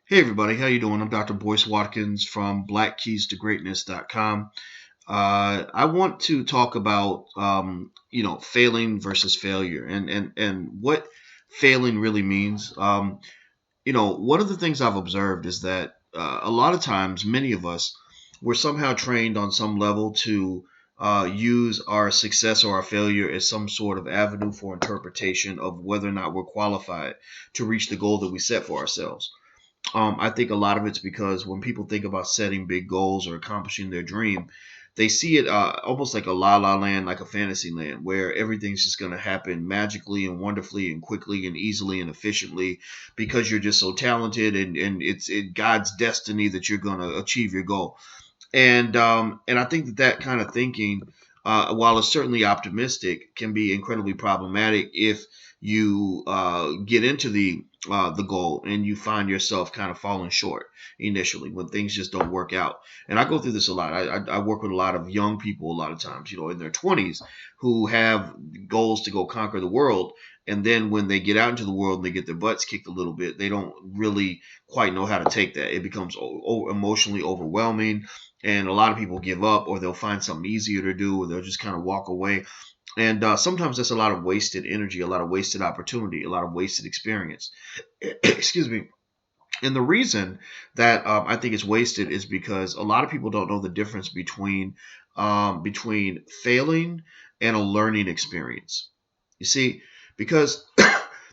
Hey everybody, how you doing? I'm Dr. Boyce Watkins from BlackKeysToGreatness.com. I want to talk about failing versus failure and what failing really means. One of the things I've observed is that a lot of times, many of us were somehow trained on some level to use our success or our failure as some sort of avenue for interpretation of whether or not we're qualified to reach the goal that we set for ourselves. I think a lot of it's because when people think about setting big goals or accomplishing their dream, they see it almost like a la la land, like a fantasy land, where everything's just going to happen magically and wonderfully and quickly and easily and efficiently because you're just so talented and it's God's destiny that you're going to achieve your goal. And I think that kind of thinking, while it's certainly optimistic, can be incredibly problematic if you get into the goal and you find yourself kind of falling short initially when things just don't work out. And I go through this a lot. I work with a lot of young people a lot of times, in their 20s who have goals to go conquer the world. And then when they get out into the world and they get their butts kicked a little bit, they don't really quite know how to take that. It becomes emotionally overwhelming, and a lot of people give up, or they'll find something easier to do, or they'll just kind of walk away. And sometimes that's a lot of wasted energy, a lot of wasted opportunity, a lot of wasted experience. Excuse me. And the reason that I think it's wasted is because a lot of people don't know the difference between failing and a learning experience. You see, because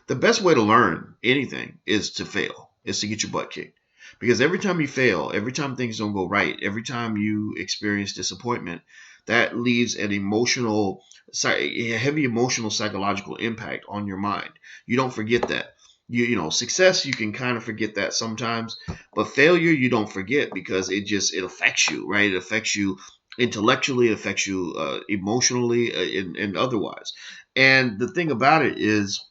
the best way to learn anything is to fail, is to get your butt kicked. Because every time you fail, every time things don't go right, every time you experience disappointment, that leaves a heavy emotional psychological impact on your mind. You don't forget that. Success, you can kind of forget that sometimes, but failure you don't forget because it affects you, right? It affects you intellectually, it affects you emotionally, and otherwise. And the thing about it is,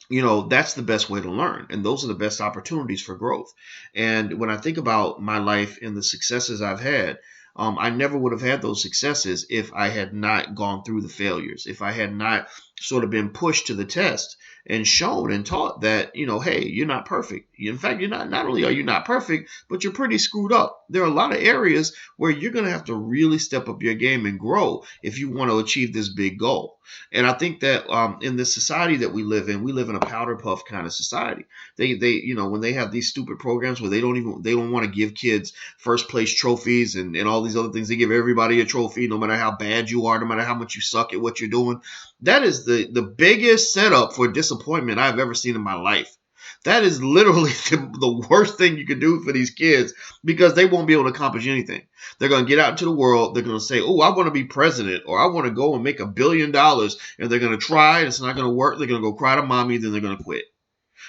that's the best way to learn, and those are the best opportunities for growth. And when I think about my life and the successes I've had, I never would have had those successes if I had not gone through the failures, if I had not sort of been pushed to the test and shown and taught that, hey, you're not perfect. In fact, not only are you not perfect, but you're pretty screwed up. There are a lot of areas where you're going to have to really step up your game and grow if you want to achieve this big goal. And I think that in the society that we live in a powder puff kind of society. When they have these stupid programs where they don't want to give kids first place trophies and all these other things. They give everybody a trophy, no matter how bad you are, no matter how much you suck at what you're doing. That is the biggest setup for disappointment I've ever seen in my life. That is literally the worst thing you could do for these kids because they won't be able to accomplish anything. They're going to get out into the world. They're going to say, oh, I want to be president, or I want to go and make $1 billion. And they're going to try, and it's not going to work. They're going to go cry to mommy, then they're going to quit.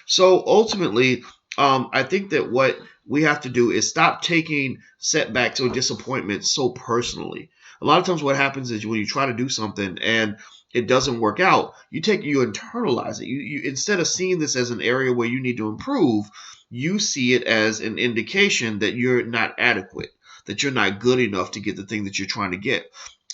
So ultimately, I think that what we have to do is stop taking setbacks or disappointments so personally. A lot of times what happens is when you try to do something and it doesn't work out, you internalize it. You instead of seeing this as an area where you need to improve, you see it as an indication that you're not adequate, that you're not good enough to get the thing that you're trying to get.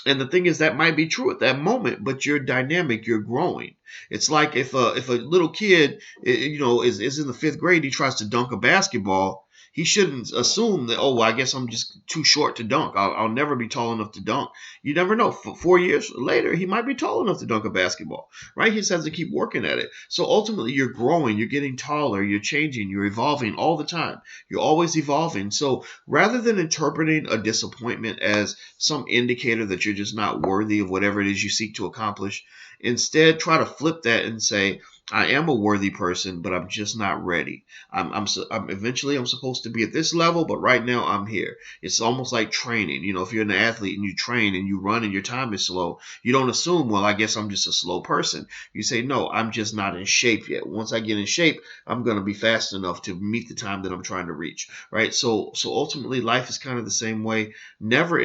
And the thing is, that might be true at that moment, but you're dynamic, you're growing. It's like if a little kid, is in the fifth grade, he tries to dunk a basketball. He shouldn't assume that, oh, well, I guess I'm just too short to dunk. I'll never be tall enough to dunk. You never know. 4 years later, he might be tall enough to dunk a basketball, right? He just has to keep working at it. So ultimately, you're growing, you're getting taller, you're changing, you're evolving all the time. You're always evolving. So rather than interpreting a disappointment as some indicator that you're just not worthy of whatever it is you seek to accomplish, instead try to flip that and say, I am a worthy person, but I'm just not ready. Eventually I'm supposed to be at this level, but right now I'm here. It's almost like training. If you're an athlete and you train and you run and your time is slow, you don't assume, well, I guess I'm just a slow person. You say, no, I'm just not in shape yet. Once I get in shape, I'm going to be fast enough to meet the time that I'm trying to reach, right? So ultimately, life is kind of the same way. Never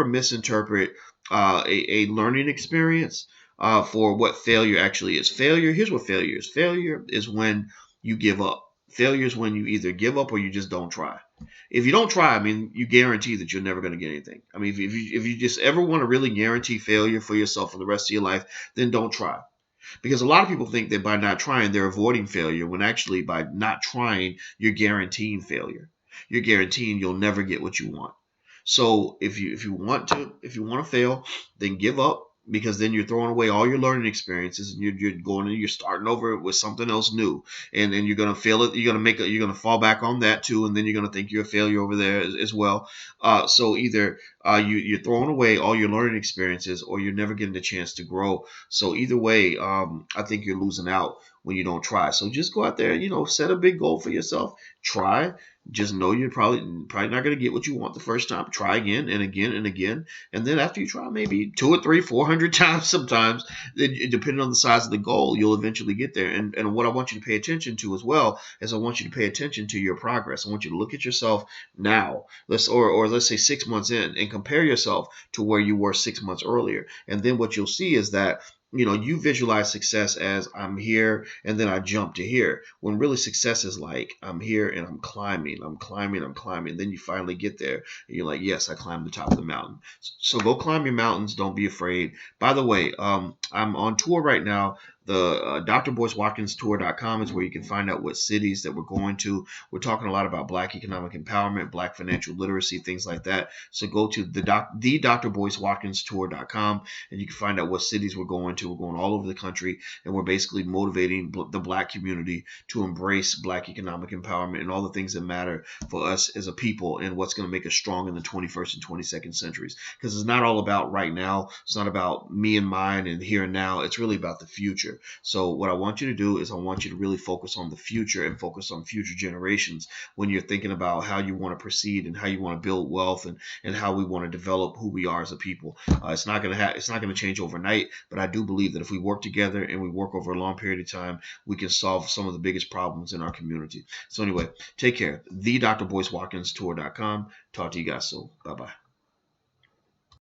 misinterpret a learning experience for what failure actually is. Here's what failure is. Failure is when you give up. Failure is when you either give up or you just don't try. If you don't try, I mean, you guarantee that you're never going to get anything. I mean, if you just ever want to really guarantee failure for yourself for the rest of your life, then don't try. Because a lot of people think that by not trying, they're avoiding failure, when actually by not trying, you're guaranteeing failure. You're guaranteeing you'll never get what you want. So if you want to fail, then give up, because then you're throwing away all your learning experiences, and you're starting over with something else new, and then you're gonna fail it. You're gonna fall back on that too, and then you're gonna think you're a failure over there as well. So either you're throwing away all your learning experiences, or you're never getting the chance to grow. So either way, I think you're losing out when you don't try. So just go out there, set a big goal for yourself. Try. Just know you're probably not going to get what you want the first time. Try again and again and again, and then after you try maybe 2 or 3, 400 times, sometimes, then depending on the size of the goal, you'll eventually get there. And what I want you to pay attention to as well is I want you to pay attention to your progress. I want you to look at yourself now, let's say 6 months in, and compare yourself to where you were 6 months earlier. And then what you'll see is that you visualize success as I'm here and then I jump to here, when really success is like I'm here and I'm climbing, I'm climbing, I'm climbing. Then you finally get there and you're like, yes, I climbed the top of the mountain. So go climb your mountains. Don't be afraid. By the way, I'm on tour right now. The drboycewatkins tour.com is where you can find out what cities that we're going to. We're talking a lot about Black economic empowerment, Black financial literacy, things like that. So go to the drboycewatkins tour.com, and you can find out what cities we're going to. We're going all over the country, and we're basically motivating the Black community to embrace Black economic empowerment and all the things that matter for us as a people, and what's going to make us strong in the 21st and 22nd centuries. Because it's not all about right now. It's not about me and mine and here and now. It's really about the future. So what I want you to do is I want you to really focus on the future and focus on future generations when you're thinking about how you want to proceed and how you want to build wealth, and how we want to develop who we are as a people. It's not going to change overnight, but I do believe that if we work together and we work over a long period of time, we can solve some of the biggest problems in our community. So anyway, take care. The drboycewatkins tour.com. Talk to you guys soon. Bye bye.